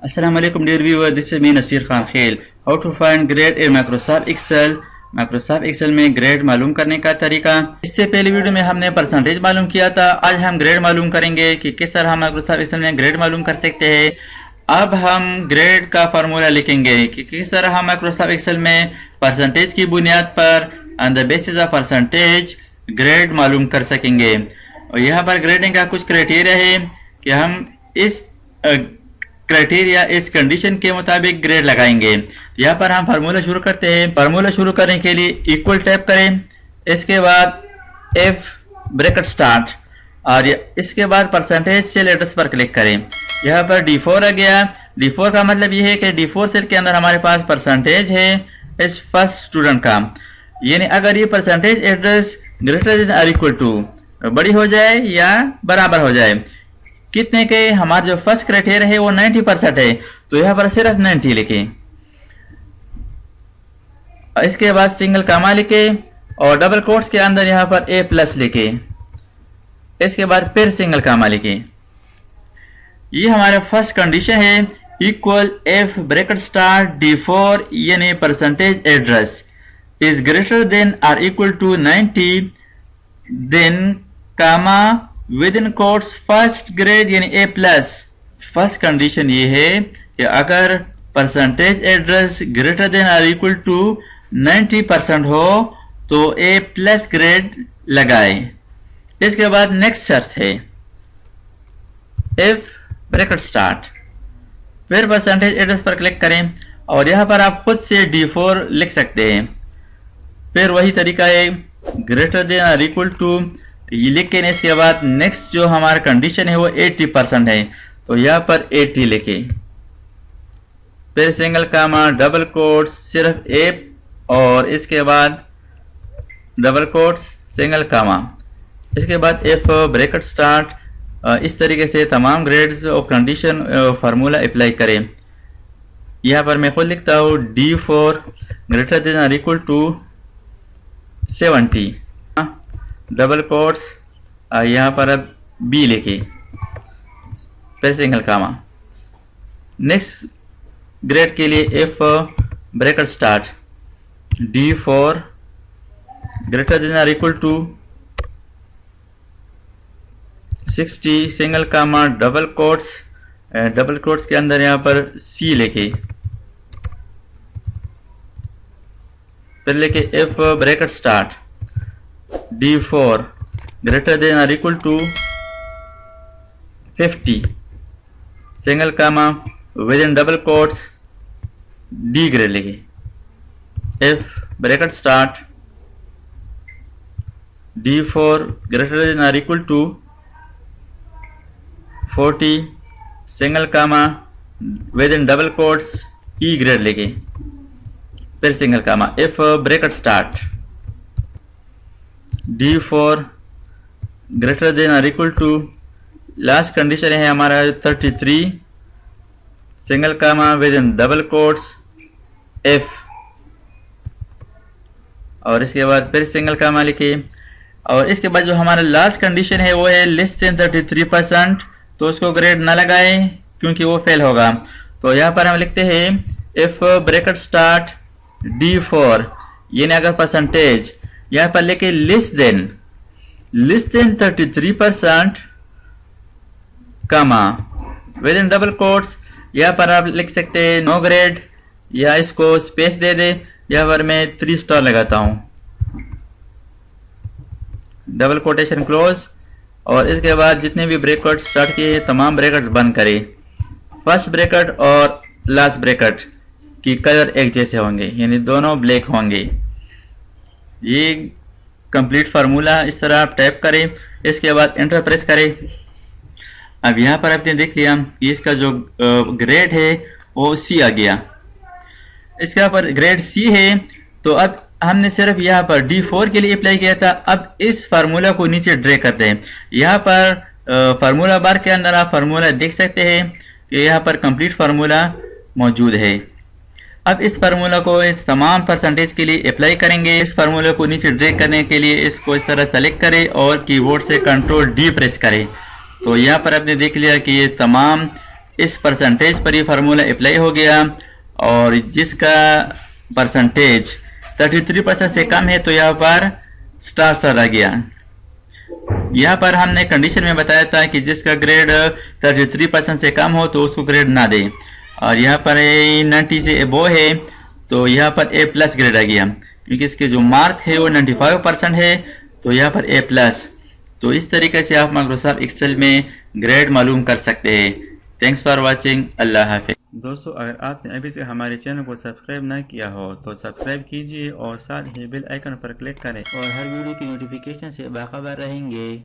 Assalamualaikum dear viewer, this is me Nasir Khan Khail. How to find grade in Microsoft Excel. Microsoft Excel में grade मालूम करने का तरीका। इससे पहले वीडियो में हमने परसेंटेज मालूम किया था। आज हम ग्रेड मालूम करेंगे कि किस तरह हम Microsoft Excel में ग्रेड मालूम कर सकते हैं। अब हम ग्रेड का फार्मूला लिखेंगे कि किस तरह हम Microsoft Excel में परसेंटेज की बुनियाद पर on the basis of percentage grade मालूम कर सकेंगे। और यहाँ पर ग्रेडिंग का कुछ क्राइटेरिया है कि हम इस क्राइटेरिया इस कंडीशन के मुताबिक ग्रेड लगाएंगे। यहाँ पर हम फार्मूला शुरू करते हैं। फार्मूला शुरू करने के लिए इक्वल टैप करें, इसके बाद F ब्रैकेट स्टार्ट और इसके बाद परसेंटेज सेल एड्रेस पर क्लिक करें। यहाँ पर D4 आ गया। D4 का मतलब ये है कि D4 सेल के अंदर हमारे पास परसेंटेज है इस फर्स्ट स्टूडेंट का, यानी अगर ये परसेंटेज एड्रेस ग्रेटर देन और इक्वल टू बड़ी हो जाए या बराबर हो जाए, कितने के हमारा जो फर्स्ट क्राइटेरिया है वो 90% है, तो यहाँ पर सिर्फ 90 लिखें। इसके बाद सिंगल कामा लिखे और डबल कोट्स के अंदर यहाँ पर A+ लिखे। इसके बाद फिर सिंगल कामा लिखे। ये हमारा फर्स्ट कंडीशन है। Equal F bracket start D4 यानी percentage address is greater than और equal to 90, then comma within quotes first grade यानी A+। फर्स्ट कंडीशन ये है कि अगर परसेंटेज एड्रेस ग्रेटर देन और इक्वल टू 90% हो तो A+ ग्रेड लगाए। इसके बाद नेक्स्ट शर्त है F ब्रैकेट स्टार्ट, फिर परसेंटेज एड्रेस पर क्लिक करें और यहां पर आप खुद से D4 लिख सकते हैं। फिर वही तरीका है ग्रेटर देन और इक्वल टू, लेकिन इसके बाद नेक्स्ट जो हमारा कंडीशन है वो 80% है, तो यहाँ पर 80 लिखे। फिर सिंगल कामा डबल कोट्स सिर्फ A और इसके बाद डबल कोट्स सिंगल कामा, इसके बाद F ब्रैकेट स्टार्ट। इस तरीके से तमाम ग्रेड्स और कंडीशन फार्मूला अप्लाई करें। यहाँ पर मैं खुद लिखता हूँ D4 ग्रेटर देन और इक्वल टू 70, डबल कोट्स यहाँ पर अब B लिखे, फिर सिंगल कामा। नेक्स्ट ग्रेड के लिए F bracket start D4 greater than और equal to 60, single comma double quotes के अंदर यहाँ पर C लिखे, फिर लिखे F bracket start D4 greater than और equal to 50, single comma within double quotes D grade लिखे, F bracket start D4 greater than और equal to 40, single comma within double quotes E grade लिखे, फिर single comma F bracket start D4 greater than और equal to, last condition है हमारा 33, single comma within double quotes F और इसके बाद फिर सिंगल कामा लिखे। और इसके बाद जो हमारा लास्ट कंडीशन है वो है लेस देन 33%, तो उसको ग्रेड ना लगाएं क्योंकि वो फेल होगा। तो यहाँ पर हम लिखते हैं F ब्रैकेट स्टार्ट D4 यानी अगर परसेंटेज यहाँ पर लेके less than 33% comma within double quotes, यहाँ पर आप लिख सकते हैं नो ग्रेड या इसको स्पेस दे दे। यहाँ पर मैं 3 स्टार लगाता हूँ, डबल कोटेशन क्लोज और इसके बाद जितने भी ब्रैकेट स्टार्ट किए तमाम ब्रैकेट्स बंद करें। फर्स्ट ब्रैकेट और लास्ट ब्रैकेट की कलर एक जैसे होंगे, यानी दोनों ब्लैक होंगे। ये कंप्लीट फार्मूला इस तरह आप टाइप करें, इसके बाद एंटर प्रेस करें। अब यहाँ पर आपने देख लिया कि इसका जो ग्रेड है वो C आ गया। इसके ऊपर ग्रेड C है, तो अब हमने सिर्फ यहाँ पर D4 के लिए अप्लाई किया था। अब इस फार्मूला को नीचे ड्रैग करते हैं। यहाँ पर फार्मूला बार के अंदर आप फार्मूला देख सकते हैं कि यहाँ पर कंप्लीट फार्मूला मौजूद है। अब इस फार्मूला को इस तमाम परसेंटेज के लिए अप्लाई करेंगे। इस फार्मूला को नीचे ड्रैग करने के लिए इसको इस तरह सेलेक्ट करें और कीबोर्ड से Ctrl D प्रेस करें। तो यहाँ पर आपने देख लिया कि ये तमाम इस परसेंटेज पर ये फार्मूला अप्लाई हो गया, और जिसका परसेंटेज 33% से कम है तो यहाँ पर स्टार स्टार आ गया। यहाँ पर हमने कंडीशन में बताया था कि जिसका ग्रेड 33% से कम हो तो उसको ग्रेड ना दे, और यहाँ पर 90 से एबो है तो यहाँ पर ए प्लस ग्रेड आ गया, क्योंकि इसके जो मार्क्स है वो 95% है तो यहाँ पर ए प्लस। तो इस तरीके से आप माइक्रोसॉफ्ट एक्सेल में ग्रेड मालूम कर सकते हैं। Thanks for watching. अल्लाह हाफिज़। दोस्तों, अगर आपने अभी तक हमारे चैनल को सब्सक्राइब ना किया हो तो सब्सक्राइब कीजिए और साथ ही बेल आइकन पर क्लिक करें और हर वीडियो की नोटिफिकेशन से बाखबर रहेंगे।